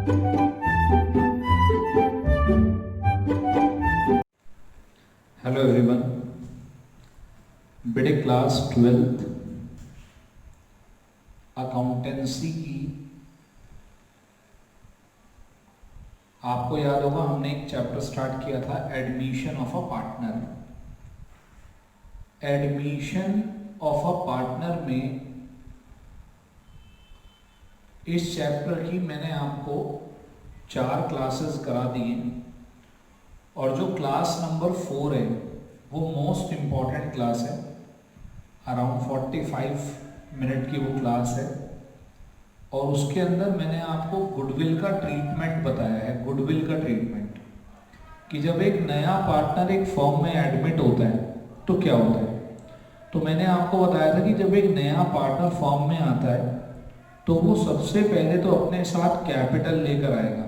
Hello everyone, बेटे class 12th accountancy की आपको याद होगा हमने एक चैप्टर स्टार्ट किया था admission of a partner. Admission of a partner में इस चैप्टर की मैंने आपको 4 क्लासेस करा दिए और जो क्लास नंबर 4 है वो मोस्ट इम्पॉर्टेंट क्लास है। अराउंड 45 मिनट की वो क्लास है और उसके अंदर मैंने आपको गुडविल का ट्रीटमेंट बताया है। गुडविल का ट्रीटमेंट कि जब एक नया पार्टनर एक फर्म में एडमिट होता है तो क्या होता है। तो मैंने आपको बताया था कि जब एक नया पार्टनर फर्म में आता है तो वो सबसे पहले तो अपने साथ कैपिटल लेकर आएगा।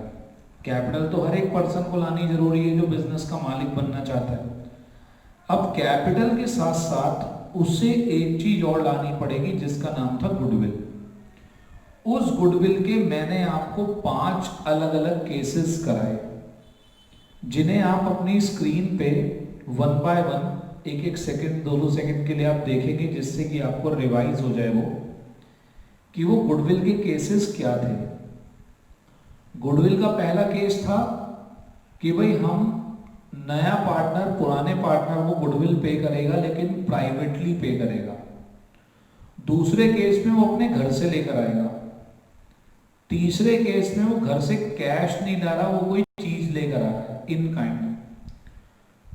कैपिटल तो हर एक पर्सन को लानी जरूरी है जो बिजनेस का मालिक बनना चाहता है। अब कैपिटल के साथ साथ उससे एक चीज और लानी पड़ेगी जिसका नाम था गुडविल। उस गुडविल के मैंने आपको 5 अलग अलग केसेस कराए जिन्हें आप अपनी स्क्रीन पे 1 बाय 1 एक एक सेकंड 2-2 सेकंड के लिए आप देखेंगे जिससे कि आपको रिवाइज हो जाए वो कि वो गुडविल के केसेस क्या थे। गुडविल का पहला केस था कि भाई हम नया पार्टनर पुराने पार्टनर को गुडविल पे करेगा लेकिन प्राइवेटली पे करेगा। दूसरे केस में वो अपने घर से लेकर आएगा। तीसरे केस में वो घर से कैश नहीं ला रहा, वो कोई चीज लेकर आ रहा है इन काइंड।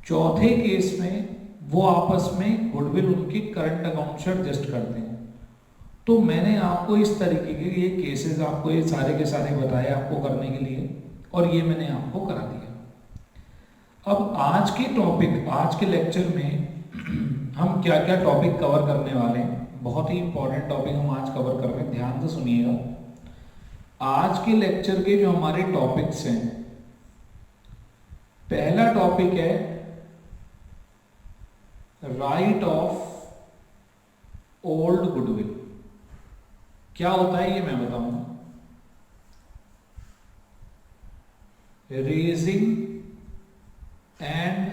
चौथे केस में वो आपस में गुडविल उनकी करंट अकाउंट से एडजस्ट करते हैं। तो मैंने आपको इस तरीके के ये केसेस आपको ये सारे के सारे बताए आपको करने के लिए और ये मैंने आपको करा दिया। अब आज के टॉपिक आज के लेक्चर में हम क्या क्या टॉपिक कवर करने वाले हैं। बहुत ही इंपॉर्टेंट टॉपिक हम आज कवर कर रहे हैं, ध्यान से सुनिएगा। आज के लेक्चर के जो हमारे टॉपिक्स हैं, पहला टॉपिक है राइट ऑफ ओल्ड गुडविल। क्या होता है ये मैं बताऊंगा। Raising and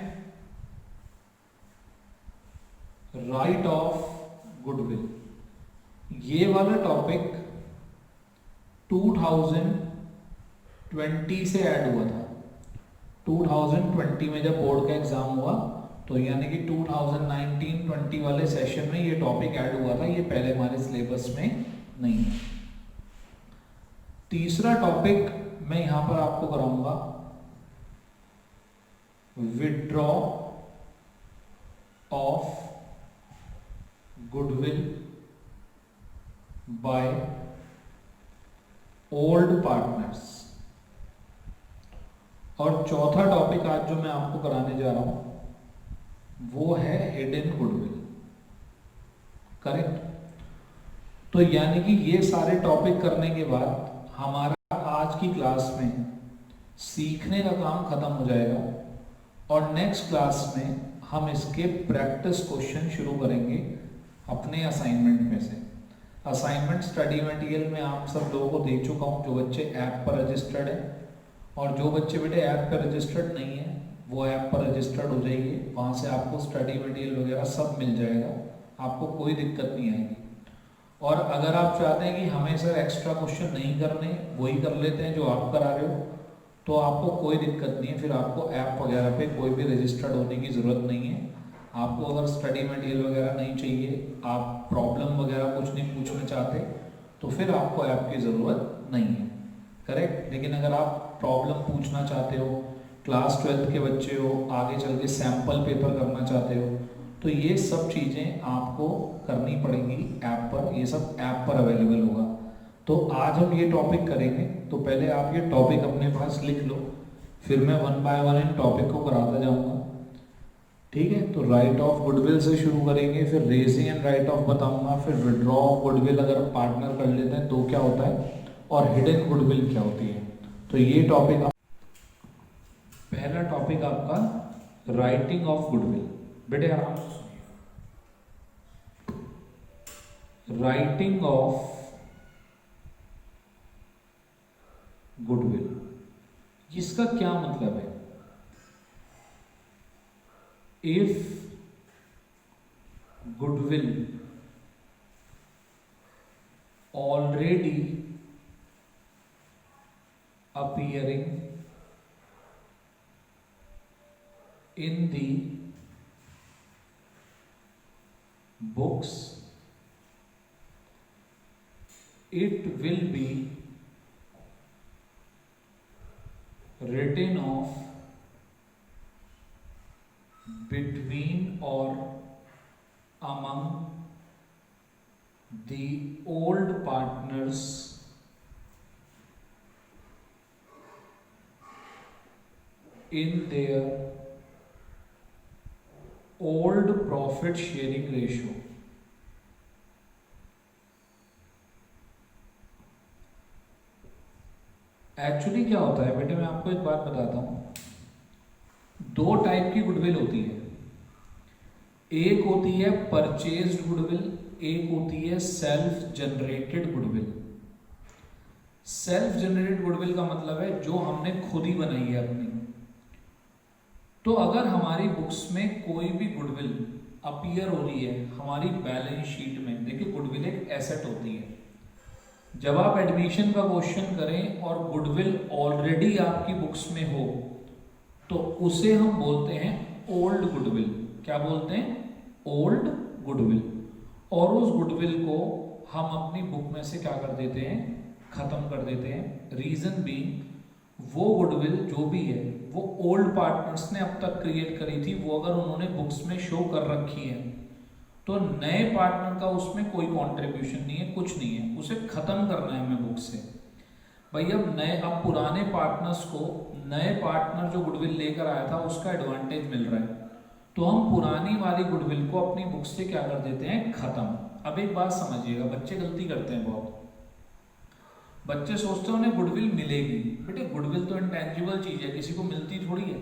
right of goodwill, ये वाला टॉपिक 2020 से ऐड हुआ था। 2020 में जब बोर्ड का एग्जाम हुआ तो यानी कि 2019-20 वाले सेशन में ये टॉपिक ऐड हुआ था। ये पहले हमारे सिलेबस में नहीं है। तीसरा टॉपिक मैं यहां पर आपको कराऊंगा withdraw of goodwill by old partners. और चौथा टॉपिक आज जो मैं आपको कराने जा रहा हूं वो है हिडन गुडविल। करेक्ट। तो यानी कि ये सारे टॉपिक करने के बाद हमारा आज की क्लास में सीखने का काम खत्म हो जाएगा और नेक्स्ट क्लास में हम इसके प्रैक्टिस क्वेश्चन शुरू करेंगे अपने असाइनमेंट में से। असाइनमेंट स्टडी मटेरियल में आप सब लोगों को दे चुका हूँ जो बच्चे ऐप पर रजिस्टर्ड है, और जो बच्चे बेटे ऐप पर रजिस्टर्ड नहीं है वो ऐप पर रजिस्टर्ड हो जाइए। वहाँ से आपको स्टडी मटेरियल वगैरह सब मिल जाएगा, आपको कोई दिक्कत नहीं आएगी। और अगर आप चाहते हैं कि हमें सर एक्स्ट्रा क्वेश्चन नहीं करने, वही कर लेते हैं जो आप करा रहे हो, तो आपको कोई दिक्कत नहीं है। फिर आपको ऐप वगैरह पे कोई भी रजिस्टर्ड होने की ज़रूरत नहीं है। आपको अगर स्टडी मटेरियल वगैरह नहीं चाहिए, आप प्रॉब्लम वगैरह कुछ नहीं पूछना चाहते, तो फिर आपको ऐप की ज़रूरत नहीं है। करेक्ट। लेकिन अगर आप प्रॉब्लम पूछना चाहते हो, क्लास 12th के बच्चे हो, आगे चल के सैम्पल पेपर करना चाहते हो, तो ये सब चीज़ें आपको करनी पड़ेंगी ऐप पर। ये सब ऐप पर अवेलेबल होगा। तो आज हम ये टॉपिक करेंगे, तो पहले आप ये टॉपिक अपने पास लिख लो, फिर मैं 1 बाय 1 इन टॉपिक को कराता जाऊंगा। ठीक है। तो राइट ऑफ गुडविल से शुरू करेंगे, फिर रेजिंग एंड राइट ऑफ बताऊंगा, फिर विड्रॉ ऑफ गुडविल अगर पार्टनर कर लेते हैं तो क्या होता है, और हिडन गुडविल क्या होती है। तो ये टॉपिक पहला टॉपिक आपका राइटिंग ऑफ गुडविल। बेटे आराम से सुनिए। Writing off goodwill. इसका क्या मतलब है? If goodwill already appearing in the books, it will be written off between or among the old partners in their old profit sharing ratio. Actually क्या होता है बेटे, मैं आपको एक बात बताता हूं। दो टाइप की गुडविल होती है, एक होती है परचेज्ड गुडविल, एक होती है self generated goodwill. Self generated goodwill का मतलब है जो हमने खुद ही बनाई है अपनी। तो अगर हमारी बुक्स में कोई भी गुडविल अपीयर हो रही है हमारी बैलेंस शीट में, देखिए गुडविल एक एसेट होती है। जब आप एडमिशन का क्वेश्चन करें और गुडविल ऑलरेडी आपकी बुक्स में हो तो उसे हम बोलते हैं ओल्ड गुडविल। क्या बोलते हैं? Old goodwill. और उस गुडविल को हम अपनी बुक में से क्या कर देते हैं? खत्म कर देते हैं। रीजन बीइंग वो गुडविल जो भी है वो ओल्ड पार्टनर्स ने अब तक क्रिएट करी थी, वो अगर उन्होंने बुक्स में शो कर रखी है तो नए पार्टनर का उसमें कोई कंट्रीब्यूशन नहीं है, कुछ नहीं है, उसे खत्म करना है हमें बुक से। भाई अब पुराने पार्टनर्स को नए पार्टनर जो गुडविल लेकर आया था उसका एडवांटेज मिल रहा है, तो हम पुरानी वाली गुडविल को अपनी बुक से क्या कर देते हैं? खत्म। अब एक बात समझिएगा, बच्चे गलती करते हैं बहुत। बच्चे सोचते हैं उन्हें गुडविल मिलेगी। बेटे गुडविल तो इंटेंजिबल चीज है, किसी को मिलती थोड़ी है,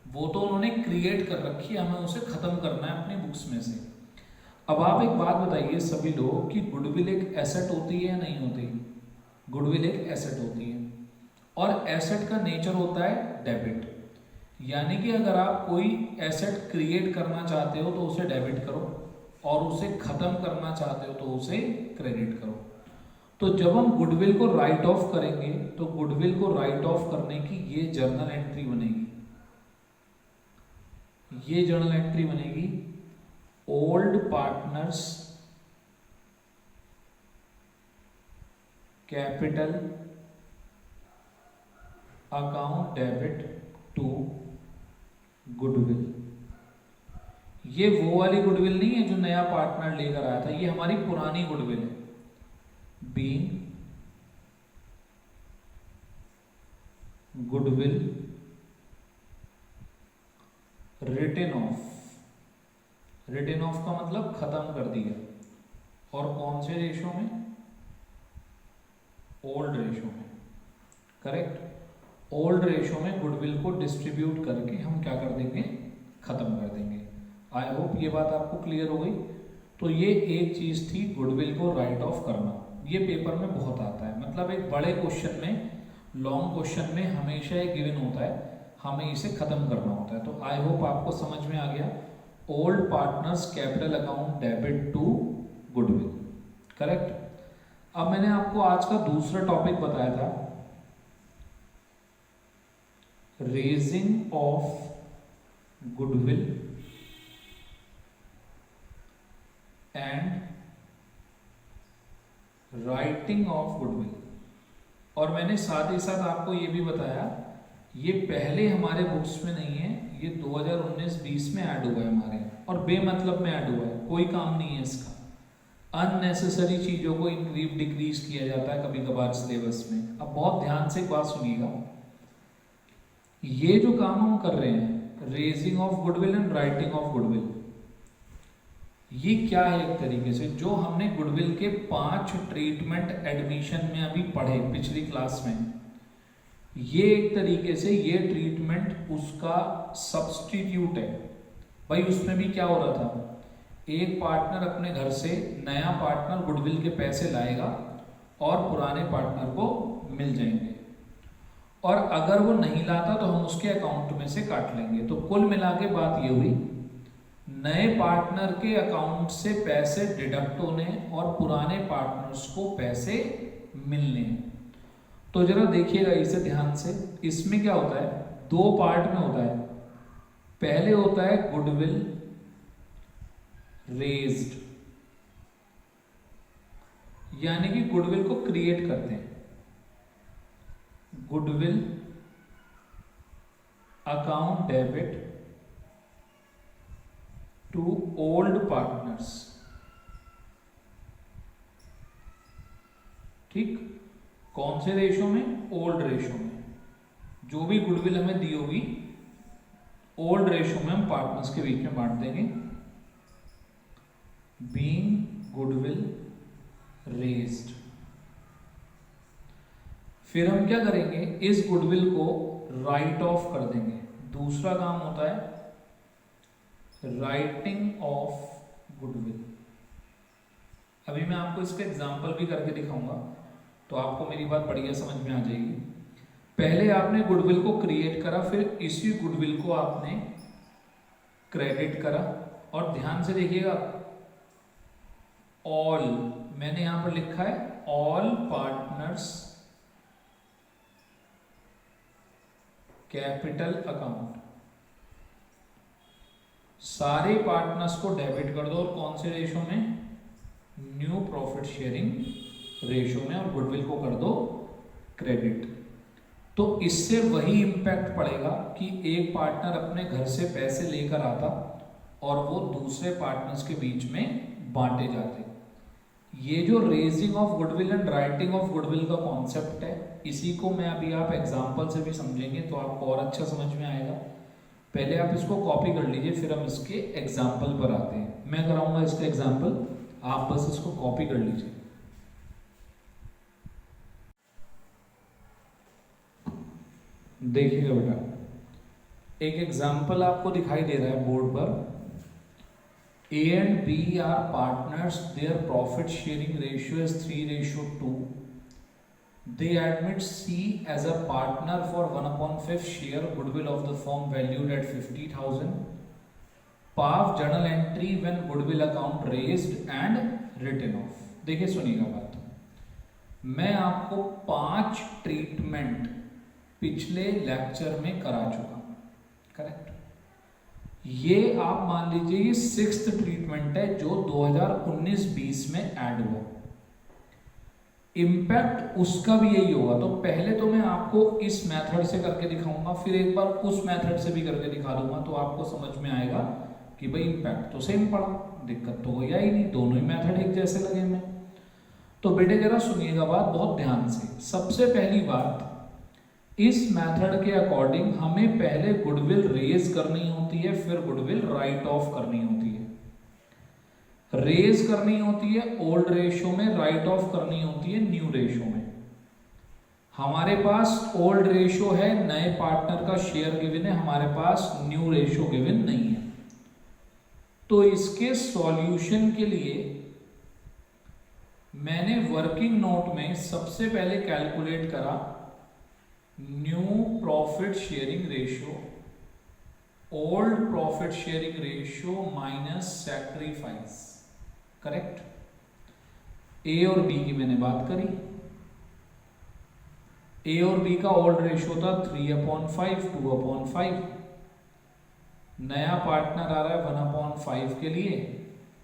वो तो उन्होंने क्रिएट कर रखी है, हमें उसे खत्म करना है अपनी बुक्स में से। अब आप एक बात बताइए सभी लोग कि गुडविल एक एसेट होती है या नहीं होती? गुडविल एक एसेट होती है और एसेट का नेचर होता है डेबिट। यानी कि अगर आप कोई एसेट क्रिएट करना चाहते हो तो उसे डेबिट करो और उसे खत्म करना चाहते हो तो उसे क्रेडिट करो। तो जब हम गुडविल को राइट ऑफ करेंगे तो गुडविल को राइट ऑफ करने की ये जर्नल एंट्री बनेगी, ये जर्नल एंट्री बनेगी old partners capital account debit to goodwill. ये वो वाली गुडविल नहीं है जो नया पार्टनर लेकर आया था, ये हमारी पुरानी गुडविल है। Being goodwill written off, written off का मतलब खत्म कर दिया, और कौन से रेशो में? ओल्ड रेशो में। करेक्ट। ओल्ड रेशो में गुडविल को डिस्ट्रीब्यूट करके हम क्या कर देंगे? खत्म कर देंगे। आई होप ये बात आपको क्लियर हो गई। तो ये एक चीज थी गुडविल को राइट ऑफ करना, ये पेपर में बहुत आता है। मतलब एक बड़े क्वेश्चन में, लॉन्ग क्वेश्चन में हमेशा एक गिवन होता है, हमें इसे खत्म करना होता है। तो आई होप आपको समझ में आ गया। Old partners capital account debit to goodwill. Correct. अब मैंने आपको आज का दूसरा टॉपिक बताया था, raising of goodwill and writing off goodwill. और मैंने साथ ही साथ आपको ये भी बताया, ये पहले हमारे बुक्स में नहीं है, ये 2019-20 में ऐड हुआ है हमारे, और बेमतलब में ऐड हुआ है, कोई काम नहीं है इसका। अननेसेसरी चीजों को इंक्रीज डिक्रीज किया जाता है कभी कभार सिलेबस में। अब बहुत ध्यान से एक बात सुनिएगा, ये जो काम हम कर रहे हैं, raising of goodwill and writing off goodwill, ये क्या है? एक तरीके से जो हमने गुडविल के 5 ट्रीटमेंट एडमिशन में अभी पढ़े पिछली क्लास में, ये एक तरीके से ये ट्रीटमेंट उसका सब्स्टिट्यूट है। भाई उसमें भी क्या हो रहा था, एक पार्टनर अपने घर से नया पार्टनर गुडविल के पैसे लाएगा और पुराने पार्टनर को मिल जाएंगे। और अगर वो नहीं लाता तो हम उसके अकाउंट में से काट लेंगे। तो कुल मिला के बात ये हुई, नए पार्टनर के अकाउंट से पैसे डिडक्ट होने और पुराने पार्टनर्स को पैसे मिलने। तो जरा देखिएगा इसे ध्यान से, इसमें क्या होता है, दो पार्ट में होता है। पहले होता है गुडविल रेज्ड, यानी कि गुडविल को क्रिएट करते हैं। Goodwill account debit to old partners, ठीक, कौन से रेशो में, ओल्ड रेशो में। जो भी गुडविल हमें दी होगी ओल्ड रेशो में हम पार्टनर्स के बीच में बांट देंगे। बीइंग गुडविल रेज्ड, फिर हम क्या करेंगे, इस गुडविल को राइट ऑफ कर देंगे। दूसरा काम होता है राइटिंग ऑफ गुडविल। अभी मैं आपको इसका एग्जांपल भी करके दिखाऊंगा तो आपको मेरी बात बढ़िया समझ में आ जाएगी। पहले आपने गुडविल को क्रिएट करा, फिर इसी गुडविल को आपने क्रेडिट करा। और ध्यान से देखिएगा, ऑल, मैंने यहां पर लिखा है ऑल पार्टनर्स कैपिटल अकाउंट, सारे पार्टनर्स को डेबिट कर दो। और कौन से रेशो में, न्यू प्रॉफिट शेयरिंग रेशो में, और गुडविल को कर दो क्रेडिट। तो इससे वही इंपैक्ट पड़ेगा कि एक पार्टनर अपने घर से पैसे लेकर आता और वो दूसरे पार्टनर्स के बीच में बांटे जाते। ये जो raising of goodwill and writing off goodwill का कॉन्सेप्ट है, इसी को मैं अभी आप एग्जांपल से भी समझेंगे तो आपको और अच्छा समझ में आएगा। पहले आप इसको कॉपी कर लीजिए, फिर हम इसके एग्जांपल पर आते हैं। मैं कराऊंगा इसका एग्जांपल, आप बस इसको कॉपी कर लीजिए। देखिएगा बेटा, एक एग्जांपल आपको दिखाई दे रहा है बोर्ड पर। A and B are partners, their profit sharing ratio is 3:2. They admit C as a partner for 1/5 share goodwill of the firm valued at 50,000. PAF journal entry when goodwill account raised and written off. देखिए सुनिएगा बात, मैं आपको 5 treatment पिछले lecture में करा चुका हूं, करेक्ट। ये आप मान लीजिए ये 6th ट्रीटमेंट है जो 2019-20 में ऐड हुआ। इम्पैक्ट उसका भी यही होगा। तो पहले तो मैं आपको इस मेथड से करके दिखाऊंगा, फिर एक बार उस मेथड से भी करके दिखा दूंगा, तो आपको समझ में आएगा कि भाई इम्पैक्ट तो सेम पड़ा, दिक्कत तो कोई आई नहीं, दोनों ही मेथड एक जैसे लगे हमें। तो बेटे जरा सुनिएगा बात बहुत ध्यान से। सबसे पहली बात, इस मेथड के अकॉर्डिंग हमें पहले गुडविल रेज करनी होती है, फिर गुडविल राइट ऑफ करनी होती है। रेज करनी होती है ओल्ड रेशो में, राइट ऑफ करनी होती है न्यू रेशो में। हमारे पास ओल्ड रेशो है, नए पार्टनर का शेयर गिवन है, हमारे पास न्यू रेशो गिवन नहीं है। तो इसके सॉल्यूशन के लिए मैंने वर्किंग नोट में सबसे पहले कैलकुलेट करा new profit sharing ratio, old profit sharing ratio minus sacrifice, correct. A और बी की मैंने बात करी। ए और बी का ओल्ड रेशियो था 3/5, 2/5। नया पार्टनर आ रहा है 1/5 के लिए।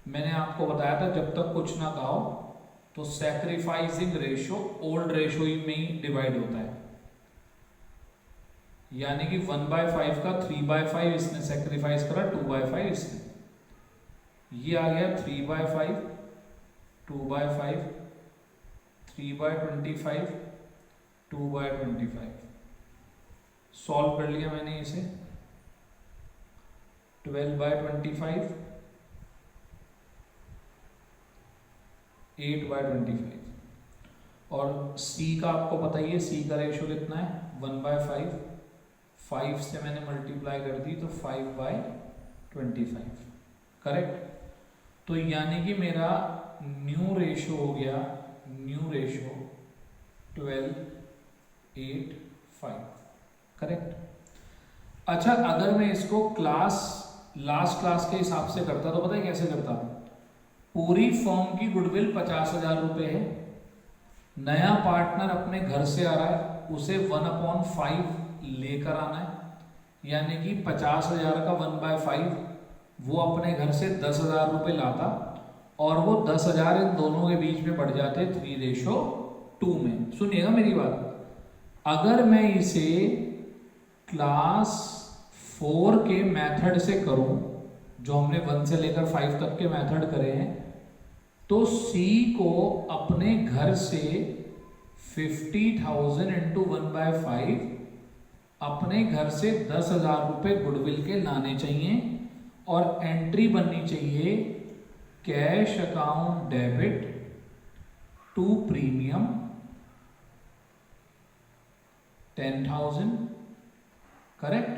मैंने आपको बताया था जब तक कुछ ना कहो तो सैक्रिफाइसिंग रेशियो ओल्ड रेशियो में ही डिवाइड होता है, यानी कि 1/5 का 3/5 इसने सैक्रिफाइस करा, 2/5 इसने। ये आ गया 3/5, 2/5, 3/25, 2/25। सॉल्व कर लिया मैंने इसे, 12/25, 8/25। और C का आपको पता ही है, C का रेशियो कितना है, 1/5। 5 से मैंने मल्टीप्लाई कर दी तो 5/25, करेक्ट। तो यानी कि मेरा न्यू रेशो हो गया, न्यू रेशो 12, 8, 5, करेक्ट। अच्छा, अगर मैं इसको लास्ट क्लास के हिसाब से करता तो पता है कैसे करता? पूरी फर्म की गुडविल 50,000 रुपए है, नया पार्टनर अपने घर से आ रहा है, उसे 1/5 लेकर आना है, यानी कि 50,000 का 1/5 वो अपने घर से 10,000 रुपए लाता और वो 10,000 इन दोनों के बीच में बढ़ जाते 3:2 में। सुनिएगा मेरी बात, अगर मैं इसे क्लास 4 के मेथड से करूं, जो हमने 1 से लेकर 5 तक के मेथड करे हैं, तो C को अपने घर से 50,000 इंटू 1/5 अपने घर से 10,000 रुपए गुडविल के लाने चाहिए और एंट्री बननी चाहिए cash account debit to premium 10,000, correct.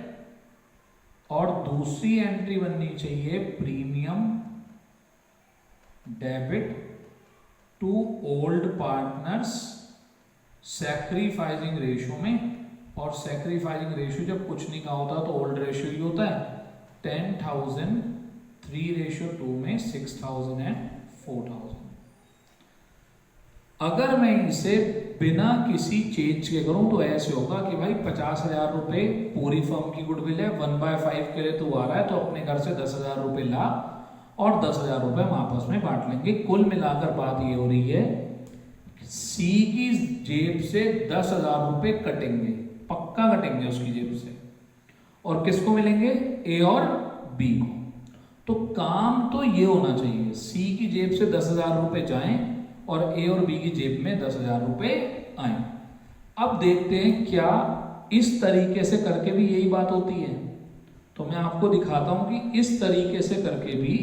और दूसरी एंट्री बननी चाहिए premium debit to old partners sacrificing ratio में, और सैक्रिफाइसिंग रेशियो जब कुछ नहीं कहा होता तो ओल्ड रेशियो ही होता है। 10,000 3:2 में 6,000 एंड 4,000। अगर मैं इसे बिना किसी चेंज के करूं तो ऐसे होगा कि भाई 50,000 रुपए पूरी फर्म की गुडविल है, 1/5 के लिए तू आ रहा है तो अपने घर से 10,000 रुपए ला और 10,000 रुपए हम आपस में बांट लेंगे। कुल मिलाकर बात ये हो रही है, सी की जेब से 10,000 रुपए कटेंगे, पक्का कटेंगे उसकी जेब से, और किसको मिलेंगे? ए और बी को। तो काम तो ये होना चाहिए, सी की जेब से 10,000 रुपए जाएं और ए और बी की जेब में 10,000 रुपए आए। अब देखते हैं क्या इस तरीके से करके भी यही बात होती है। तो मैं आपको दिखाता हूं कि इस तरीके से करके भी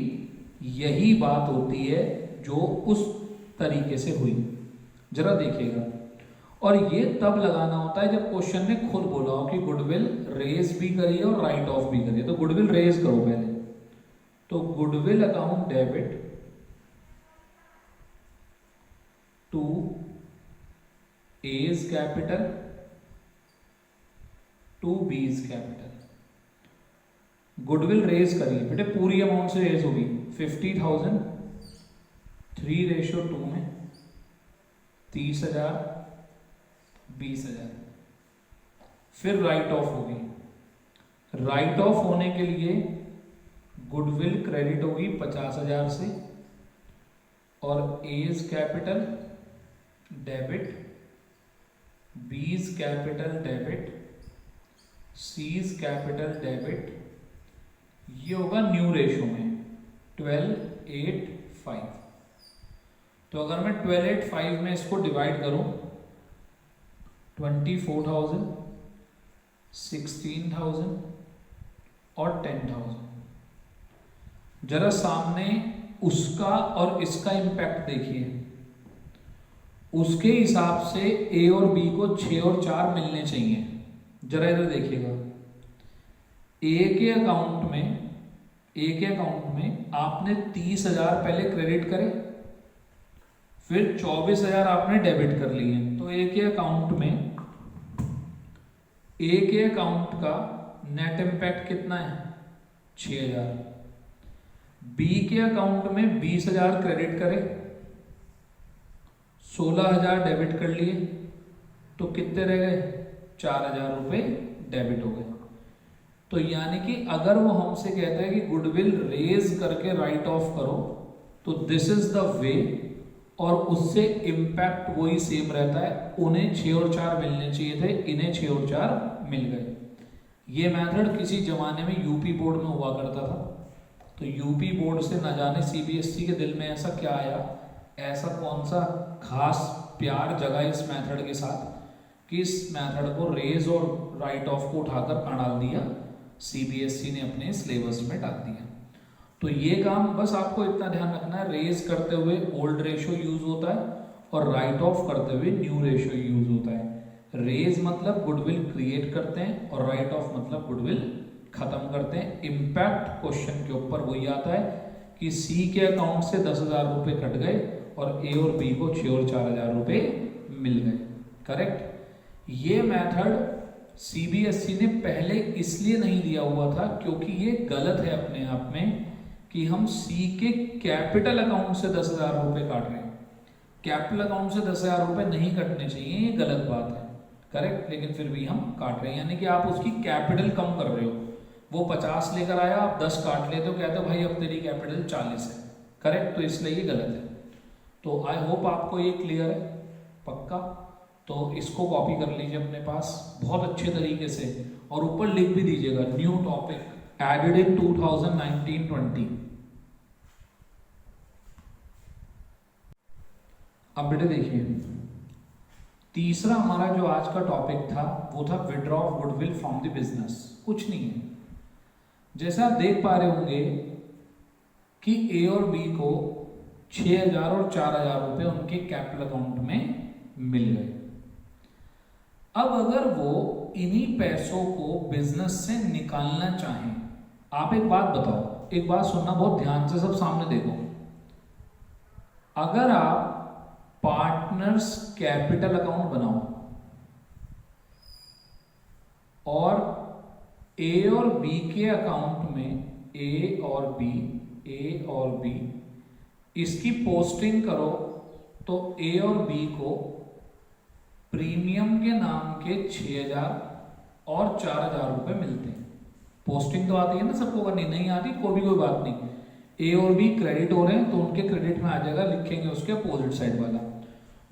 यही बात होती है जो उस तरीके से हुई। जरा देखिएगा, और ये तब लगाना होता है जब क्वेश्चन ने खुद बोला हो कि गुडविल रेज भी करिए और राइट ऑफ भी करिए। तो गुडविल रेज करो पहले, तो goodwill account debit to A's capital to B's capital. Goodwill raise करिए बेटे, पूरी अमाउंट से रेज होगी 50,000 3:2 में 30,000 20,000। फिर राइट ऑफ होगी, राइट ऑफ होने के लिए गुडविल क्रेडिट होगी 50,000 से और A's capital debit, B's capital debit, C's capital debit, ये होगा न्यू रेशियो में 12:8:5। तो अगर मैं 12:8:5 में इसको डिवाइड करूं, 24,000 16,000 और 10,000। जरा सामने उसका और इसका इंपैक्ट देखिए। उसके हिसाब से ए और बी को 6 और 4 मिलने चाहिए। जरा इधर देखिएगा, ए के अकाउंट में आपने 30,000 पहले क्रेडिट करे, फिर 24,000 आपने डेबिट कर लिए। तो ए के अकाउंट का नेट इम्पैक्ट कितना है? 6,000। बी के अकाउंट में 20,000 क्रेडिट करे, 16,000 डेबिट कर लिए, तो कितने रह गए? 4,000 रुपए डेबिट हो गए। तो यानी कि अगर वो हमसे कहता है कि गुडविल रेज करके राइट ऑफ करो, तो दिस इज द वे, और उससे इम्पैक्ट वही सेम रहता है। उन्हें 6 और 4 मिलने चाहिए थे, इन्हें 6 और 4 मिल गए। ये मेथड किसी जमाने में यूपी बोर्ड में हुआ करता था। तो यूपी बोर्ड से न जाने सीबीएसई के दिल में ऐसा क्या आया, ऐसा कौन सा खास प्यार जगा इस मेथड के साथ कि इस मेथड को रेज और राइट ऑफ को उठाकर कहाँ डाल दिया? सीबीएसई ने अपने सिलेबस में डाल दिया। तो ये काम बस आपको इतना ध्यान रखना है, रेज करते हुए ओल्ड रेशियो यूज होता है और राइट ऑफ करते हुए न्यू रेशियो यूज होता है। रेज मतलब गुडविल क्रिएट करते हैं और राइट ऑफ मतलब गुडविल खत्म करते हैं। इम्पैक्ट क्वेश्चन के ऊपर वही आता है कि सी के अकाउंट से 10,000 रुपए कट गए और ए और बी को 6 और 4,000 रुपए मिल गए, करेक्ट। ये मेथड सीबीएसई ने पहले इसलिए नहीं दिया हुआ था क्योंकि ये गलत है अपने आप में कि हम सी के कैपिटल अकाउंट से 10,000 रुपये काट रहे हैं। कैपिटल अकाउंट से 10,000 रुपये नहीं कटने चाहिए, ये गलत बात है, करेक्ट। लेकिन फिर भी हम काट रहे हैं, यानी कि आप उसकी कैपिटल कम कर रहे हो। वो 50 लेकर आया, आप 10 काट लेते हो, कहते हो भाई अब तेरी कैपिटल 40 है, करेक्ट। तो इसलिए ये गलत है। तो आई होप आपको ये क्लियर है, पक्का। तो इसको कॉपी कर लीजिए अपने पास बहुत अच्छे तरीके से, और ऊपर लिख भी दीजिएगा न्यू टॉपिक एडेड इन 2019-20। अब बेटे देखिए, तीसरा हमारा जो आज का टॉपिक था वो था withdraw of goodwill from the business. कुछ नहीं है, जैसे आप देख पा रहे होंगे कि ए और बी को 6,000 और 4,000 रुपये उनके कैपिटल अकाउंट में मिल गए। अब अगर वो इन्हीं पैसों को बिजनेस से निकालना चाहें, आप एक बात बताओ, एक बात सुनना बहुत ध्यान से, सब सामने देखो। अगर आप पार्टनर्स कैपिटल अकाउंट बनाओ और ए और बी के अकाउंट में ए और बी इसकी पोस्टिंग करो, तो ए और बी को प्रीमियम के नाम के 6,000 और 4,000 रुपये मिलते हैं। पोस्टिंग तो आती है ना सबको करनी, नहीं आती कोई बात नहीं। ए और बी क्रेडिट हो रहे हैं तो उनके क्रेडिट में आ जाएगा, लिखेंगे उसके अपोजिट साइड वाला।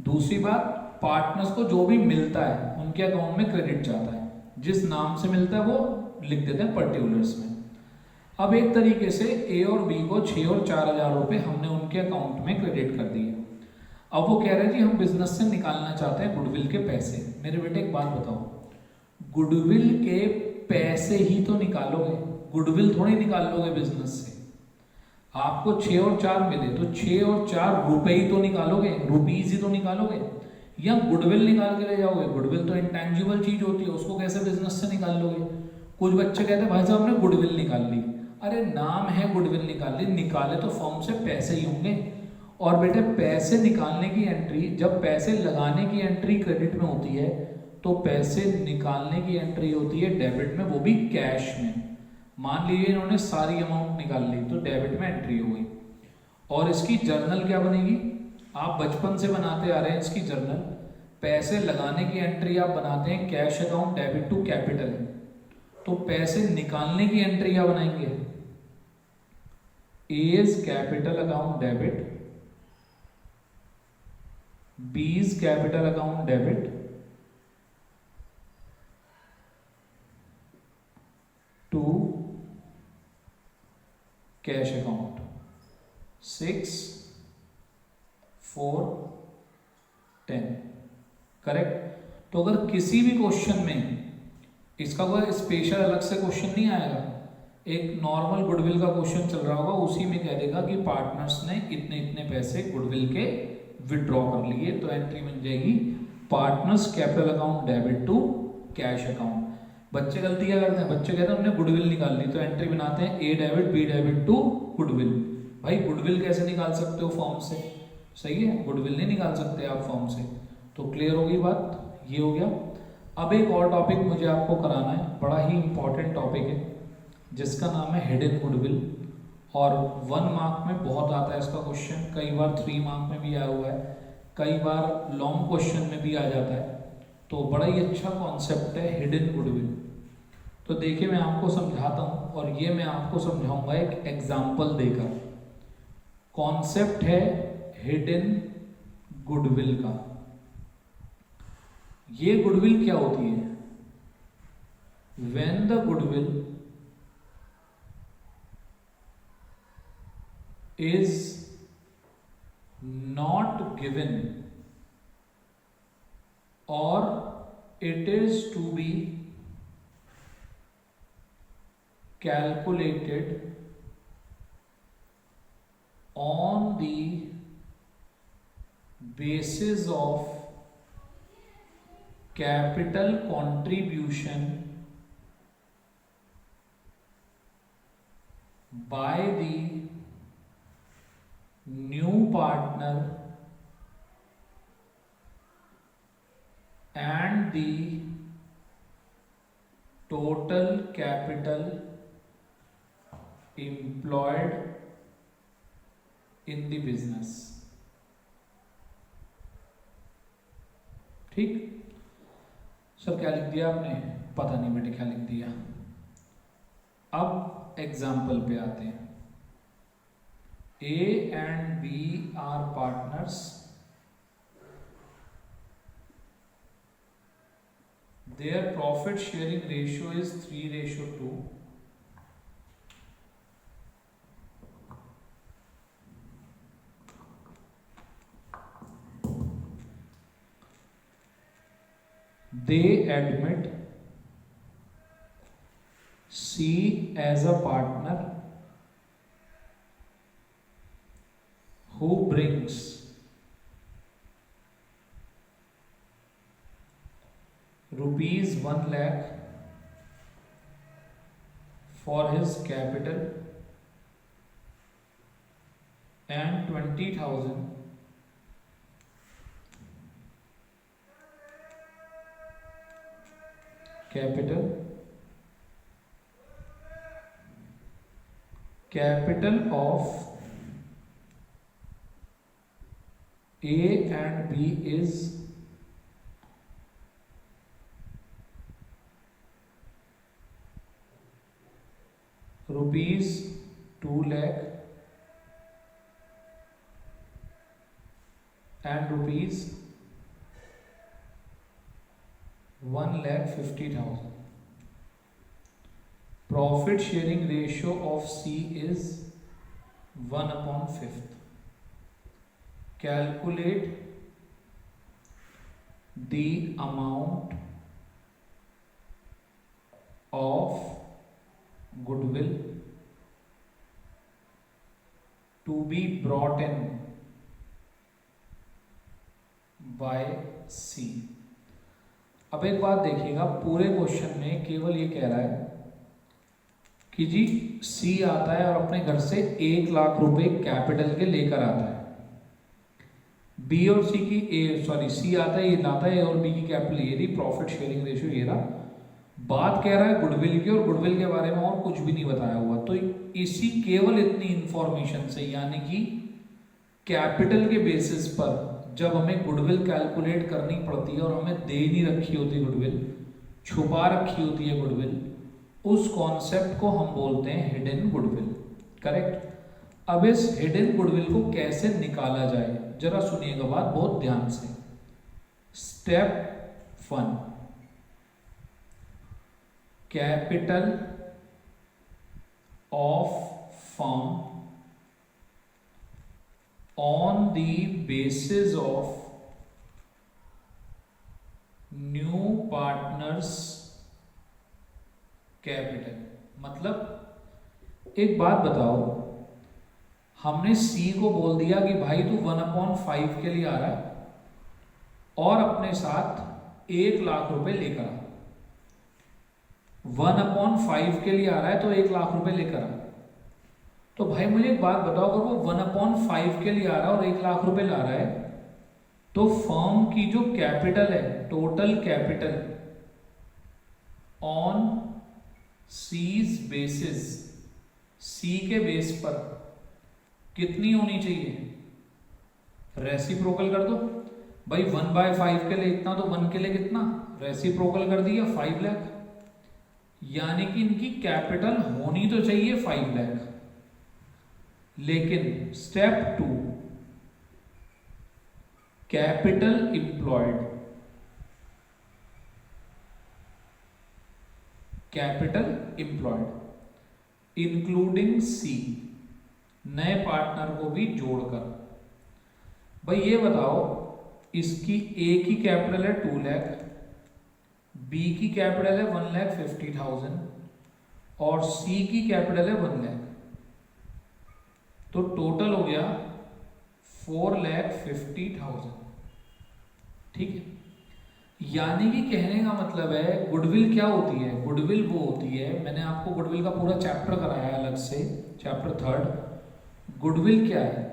दूसरी बात, पार्टनर्स को जो भी मिलता है उनके अकाउंट में क्रेडिट जाता है, जिस नाम से मिलता है वो लिख देते हैं पर्टिकुलर्स में। अब एक तरीके से ए और बी को 6 और 4,000 रुपये हमने उनके अकाउंट में क्रेडिट कर दिए। अब वो कह रहे हैं जी हम बिजनेस से निकालना चाहते हैं गुडविल के पैसे। मेरे बेटे एक बात बताओ, गुडविल के पैसे ही तो निकालोगे, गुडविल थोड़ी निकाल लोगे बिजनेस से। आपको 6 और 4 मिले तो 6 और 4 रुपए ही तो निकालोगे, रुपीज ही तो निकालोगे, या गुडविल निकाल के ले जाओगे। गुडविल तो इंटेंजिबल चीज होती है, उसको कैसे बिजनेस से निकाल लोगे। कुछ बच्चे कहते हैं भाई साहब हमने गुडविल निकाल ली। अरे नाम है गुडविल निकाल ली, निकाले तो फॉर्म से पैसे ही होंगे। और बेटे पैसे निकालने की एंट्री, जब पैसे लगाने की एंट्री क्रेडिट में होती है तो पैसे निकालने की एंट्री होती है डेबिट में, वो भी कैश में। मान लीजिए इन्होंने सारी अमाउंट निकाल ली तो डेबिट में एंट्री हो गई। और इसकी जर्नल क्या बनेगी, आप बचपन से बनाते आ रहे हैं इसकी जर्नल। पैसे लगाने की एंट्री आप बनाते हैं cash account debit to capital, तो पैसे निकालने की एंट्री क्या बनाएंगे, A is capital account debit, B is capital account debit to cash account 6, 4, 10, correct. तो अगर किसी भी क्वेश्चन में इसका कोई स्पेशल अलग से क्वेश्चन नहीं आएगा, एक नॉर्मल गुडविल का क्वेश्चन चल रहा होगा, उसी में कह देगा कि पार्टनर्स ने इतने इतने पैसे गुडविल के विड्रॉ कर लिए, तो एंट्री बन जाएगी partners capital account debit to cash account. बच्चे गलती क्या करते हैं, बच्चे कहते हैं हमने गुडविल निकाल ली, तो एंट्री बनाते हैं A debit B debit to goodwill. भाई गुडविल कैसे निकाल सकते हो फॉर्म से, सही है, गुडविल नहीं निकाल सकते आप फॉर्म से। तो क्लियर होगी बात, ये हो गया। अब एक और टॉपिक मुझे आपको कराना है, बड़ा ही इंपॉर्टेंट टॉपिक है, जिसका नाम है हिडन गुडविल। और 1 मार्क में बहुत आता है इसका क्वेश्चन, कई बार 3 मार्क में भी आया हुआ है, कई बार लॉन्ग क्वेश्चन में भी आ जाता है। तो बड़ा ही अच्छा कॉन्सेप्ट है हिडन गुडविल। तो देखिए मैं आपको समझाता हूँ, और ये मैं आपको समझाऊंगा एक एग्जाम्पल देकर। कॉन्सेप्ट है हिडन गुडविल का। ये गुडविल क्या होती है, when the goodwill is not given or it is to be calculated on the basis of capital contribution by the new partner and the total capital employed in the business. ठीक, sir क्या लिख दिया आपने? पता नहीं बेटे क्या लिख दिया। अब एग्जाम्पल पे आते हैं। A and B are partners. Their profit sharing ratio is 3:2. They admit C as a partner who brings rupees 1 lakh for his capital and 20,000 capital of A and B is rupees 2 lakh and rupees 1,50,000. Profit sharing ratio of C is 1/5. Calculate the amount of goodwill to be brought in by C. अब एक बात देखिएगा, पूरे question में केवल ये कह रहा है कि जी C आता है और अपने घर से 1 लाख रुपए कैपिटल के लेकर आता है। बी और सी की सी आता है, ये लाता है, और बी की कैपिटल ये रही, प्रॉफिट शेयरिंग रेशियो ये रहा। बात कह रहा है गुडविल की, और गुडविल के बारे में और कुछ भी नहीं बताया हुआ। तो इसी केवल इतनी इंफॉर्मेशन से, यानी कि कैपिटल के बेसिस पर जब हमें गुडविल कैलकुलेट करनी पड़ती है और हमें दे नहीं रखी होती गुडविल, छुपा रखी होती है गुडविल, उस कॉन्सेप्ट को हम बोलते हैं हिडन गुडविल। करेक्ट। अब इस हिडन गुडविल को कैसे निकाला जाए, जरा सुनिएगा बात बहुत ध्यान से। Step 1, capital of firm on the basis of new partners capital। मतलब एक बात बताओ, हमने C को बोल दिया कि भाई तू 1/5 के लिए आ रहा है और अपने साथ 1 लाख रुपए लेकर आ। 1/5 के लिए आ रहा है तो 1 लाख रुपए लेकर आ। तो भाई मुझे एक बात बताओ, अगर वो 1/5 के लिए आ रहा है और 1 लाख रुपए ला रहा है, तो फर्म की जो कैपिटल है, total capital on C's basis, C के बेस पर कितनी होनी चाहिए? रेसिप्रोकल कर दो भाई। 1/5 के लिए इतना, तो 1 के लिए कितना? रेसिप्रोकल कर दिया 5 लाख। यानी कि इनकी कैपिटल होनी तो चाहिए 5 लाख। लेकिन स्टेप 2, कैपिटल एम्प्लॉयड, इंक्लूडिंग सी, नए पार्टनर को भी जोड़कर। भाई ये बताओ, इसकी ए की कैपिटल है 2 लाख, बी की कैपिटल है 1,50,000 और सी की कैपिटल है 1 लाख। तो टोटल हो गया 4,50,000। ठीक है। यानी कि कहने का मतलब है गुडविल क्या होती है? गुडविल वो होती है, मैंने आपको गुडविल का पूरा चैप्टर कराया अलग से, चैप्टर 3। गुडविल क्या है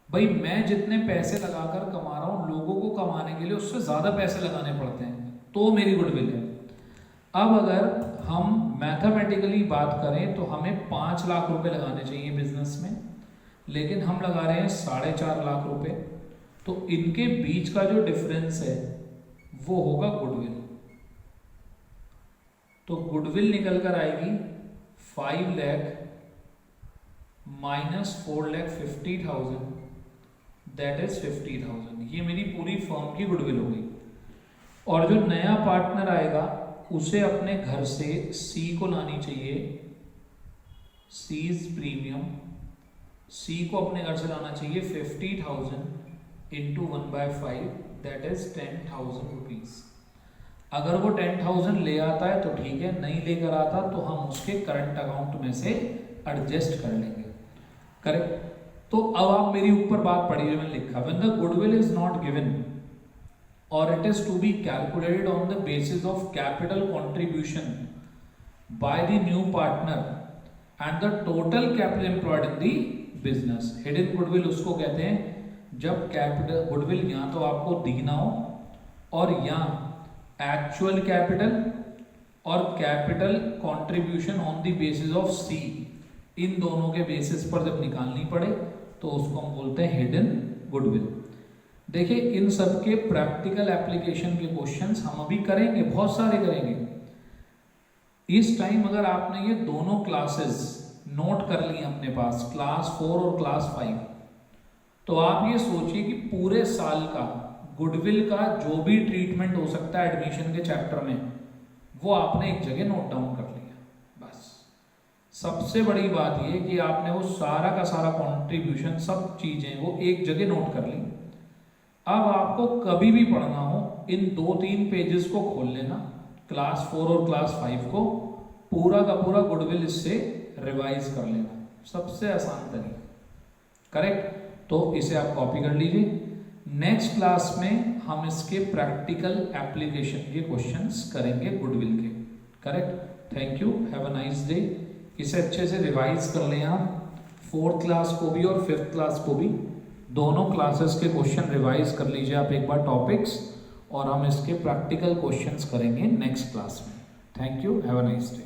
भाई? मैं जितने पैसे लगाकर कमा रहा हूं, लोगों को कमाने के लिए उससे ज्यादा पैसे लगाने पड़ते हैं, तो मेरी गुडविल है। अब अगर हम मैथमेटिकली बात करें तो हमें 5 लाख रुपए लगाने चाहिए बिजनेस में, लेकिन हम लगा रहे हैं 4.5 लाख रुपए। तो इनके बीच का जो डिफरेंस है वो होगा गुडविल। तो गुडविल निकल कर आएगी 5 लाख माइनस 4,50,000, दैट इज 50,000। ये मेरी पूरी फर्म की गुडविल होगी। और जो नया पार्टनर आएगा उसे अपने घर से सी को लानी चाहिए, सीज प्रीमियम, सी को अपने घर से लाना चाहिए 50,000 इंटू 1/5, दैट इज 10,000 रुपीज। अगर वो 10,000 ले आता है तो ठीक है, नहीं लेकर आता तो हम उसके करंट अकाउंट में से एडजस्ट कर लेंगे। करेक्ट। तो अब आप मेरी ऊपर बात पढ़िए, मैंने लिखा when the goodwill is not given और it is to be calculated on the basis of capital contribution by the new partner and the total capital employed in the business. Hidden goodwill उसको कहते हैं जब capital goodwill या तो आपको दिखना हो और या एक्चुअल कैपिटल और capital contribution on the basis of C, इन दोनों के बेसिस पर जब निकालनी पड़े तो उसको हम बोलते हैं हिडन गुडविल। देखिए इन सब के प्रैक्टिकल एप्लीकेशन के क्वेश्चंस हम अभी करेंगे, बहुत सारे करेंगे। इस टाइम अगर आपने ये दोनों क्लासेस नोट कर ली अपने पास, क्लास 4 और क्लास 5, तो आप ये सोचिए कि पूरे साल का गुडविल का जो भी ट्रीटमेंट हो सकता है एडमिशन के चैप्टर में, वो आपने एक जगह नोट डाउन कर लिया। बस सबसे बड़ी बात ये कि आपने वो सारा का सारा कंट्रीब्यूशन, सब चीजें वो एक जगह नोट कर ली। अब आपको कभी भी पढ़ना हो इन 2-3 पेजेस को खोल लेना, क्लास 4 और क्लास 5 को, पूरा का पूरा गुडविल इससे रिवाइज कर लेना, सबसे आसान तरीका। करेक्ट। तो इसे आप कॉपी कर लीजिए। नेक्स्ट क्लास में हम इसके प्रैक्टिकल एप्लीकेशन के क्वेश्चंस करेंगे गुडविल के। Correct. Thank you, have a nice day. इसे अच्छे से रिवाइज कर लें आप, 4th क्लास को भी और 5th क्लास को भी, दोनों क्लासेस के क्वेश्चन रिवाइज कर लीजिए आप एक बार टॉपिक्स, और हम इसके प्रैक्टिकल क्वेश्चंस करेंगे नेक्स्ट क्लास में। Thank you, have a nice day.